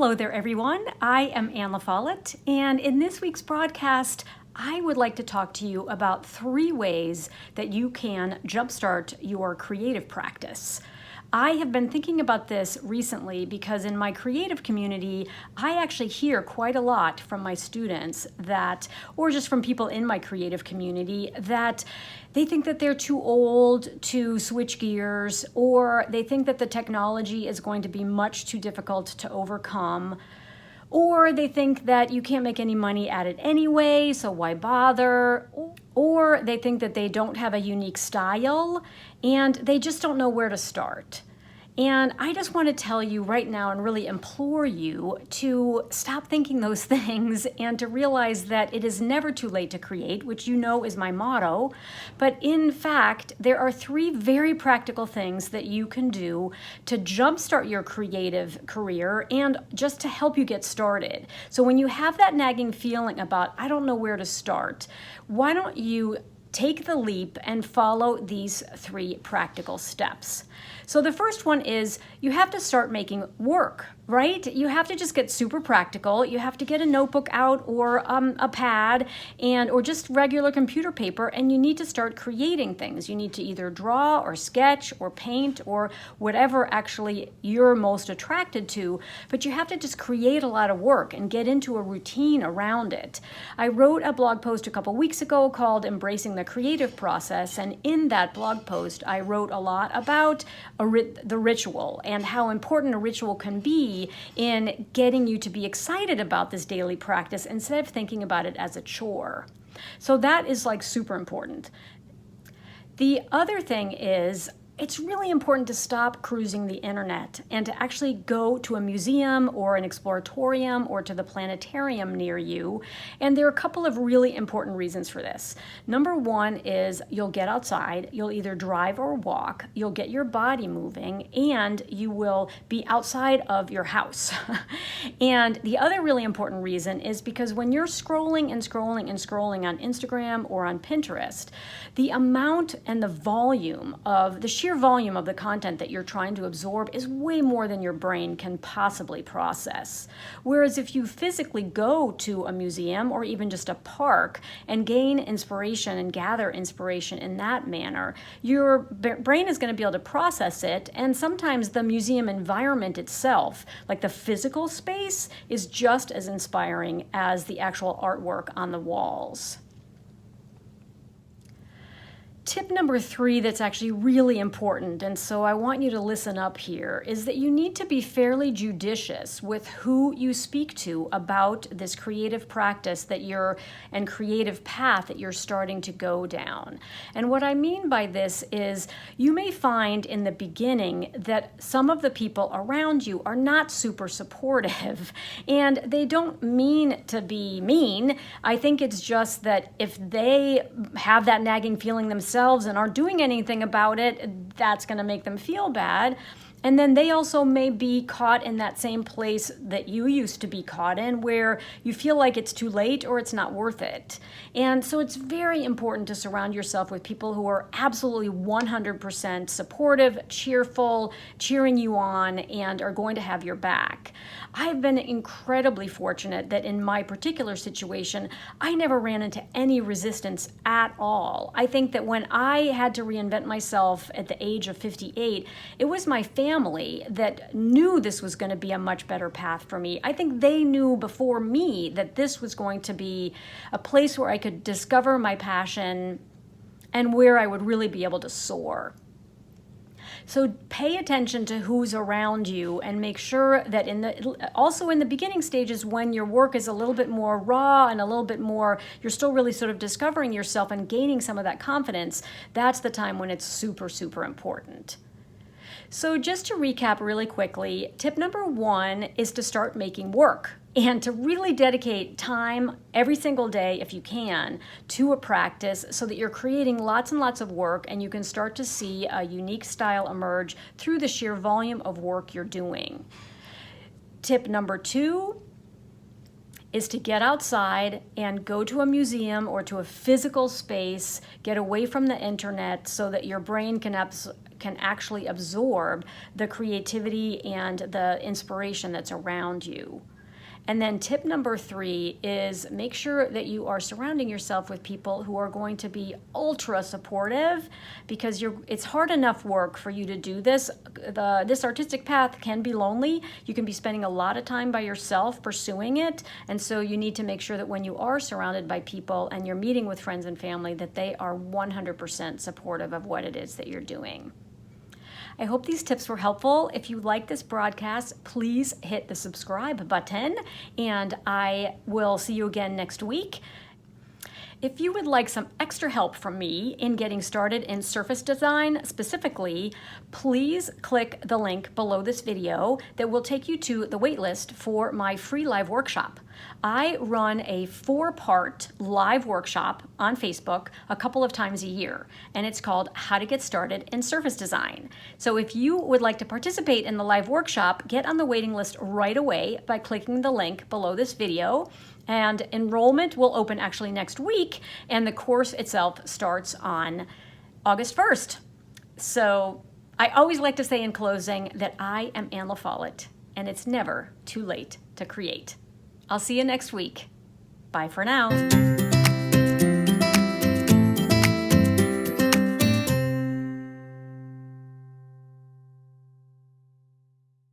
Hello there, everyone. I am Anne LaFollette, and in this week's broadcast, I would like to talk to you about 3 ways that you can jumpstart your creative practice. I have been thinking about this recently because in my creative community, I actually hear quite a lot from my students that, or just from people in my creative community, that they think that they're too old to switch gears, or they think that the technology is going to be much too difficult to overcome, or they think that you can't make any money at it anyway, so why bother? Or they think that they don't have a unique style and they just don't know where to start. And I just want to tell you right now and really implore you to stop thinking those things and to realize that it is never too late to create, which you know is my motto. But in fact, there are 3 very practical things that you can do to jumpstart your creative career and just to help you get started. So when you have that nagging feeling about, I don't know where to start, why don't you take the leap and follow these 3 practical steps. So the first one is you have to start making work, right? You have to just get super practical. You have to get a notebook out or a pad or just regular computer paper, and you need to start creating things. You need to either draw or sketch or paint or whatever actually you're most attracted to, but you have to just create a lot of work and get into a routine around it. I wrote a blog post a couple weeks ago called Embracing the Creative Process, and in that blog post I wrote a lot about the ritual and how important a ritual can be in getting you to be excited about this daily practice instead of thinking about it as a chore. So that is like super important. The other thing is it's really important to stop cruising the internet and to actually go to a museum or an exploratorium or to the planetarium near you. And there are a couple of really important reasons for this. Number 1 is you'll get outside, you'll either drive or walk, you'll get your body moving, and you will be outside of your house. And the other really important reason is because when you're scrolling and scrolling and scrolling on Instagram or on Pinterest, the amount and the volume of the sheer volume of the content that you're trying to absorb is way more than your brain can possibly process. Whereas if you physically go to a museum or even just a park and gain inspiration and gather inspiration in that manner, your brain is going to be able to process it, and sometimes the museum environment itself, like the physical space, is just as inspiring as the actual artwork on the walls. Tip number 3 that's actually really important, and so I want you to listen up here, is that you need to be fairly judicious with who you speak to about this creative practice and creative path that you're starting to go down. And what I mean by this is you may find in the beginning that some of the people around you are not super supportive, and they don't mean to be mean. I think it's just that if they have that nagging feeling themselves and aren't doing anything about it, that's going to make them feel bad. And then they also may be caught in that same place that you used to be caught in, where you feel like it's too late or it's not worth it. And so it's very important to surround yourself with people who are absolutely 100% supportive, cheerful, cheering you on, and are going to have your back. I've been incredibly fortunate that in my particular situation, I never ran into any resistance at all. I think that when I had to reinvent myself at the age of 58, it was my family that knew this was going to be a much better path for me. I think they knew before me that this was going to be a place where I could discover my passion and where I would really be able to soar. So pay attention to who's around you and make sure that also in the beginning stages, when your work is a little bit more raw and a little bit more, you're still really sort of discovering yourself and gaining some of that confidence, that's the time when it's super, super important. So just to recap really quickly, tip number 1 is to start making work and to really dedicate time every single day, if you can, to a practice so that you're creating lots and lots of work and you can start to see a unique style emerge through the sheer volume of work you're doing. Tip number 2 is to get outside and go to a museum or to a physical space, get away from the internet so that your brain can actually absorb the creativity and the inspiration that's around you. And then tip number 3 is make sure that you are surrounding yourself with people who are going to be ultra supportive, because it's hard enough work for you to do this. This artistic path can be lonely. You can be spending a lot of time by yourself pursuing it. And so you need to make sure that when you are surrounded by people and you're meeting with friends and family, that they are 100% supportive of what it is that you're doing. I hope these tips were helpful. If you like this broadcast, please hit the subscribe button, and I will see you again next week. If you would like some extra help from me in getting started in surface design specifically, please click the link below this video that will take you to the waitlist for my free live workshop. I run a 4-part live workshop on Facebook a couple of times a year, and it's called How to Get Started in Surface Design. So if you would like to participate in the live workshop, get on the waiting list right away by clicking the link below this video. And enrollment will open actually next week, and the course itself starts on August 1st. So I always like to say in closing that I am LaFollette, and it's never too late to create. I'll see you next week. Bye for now.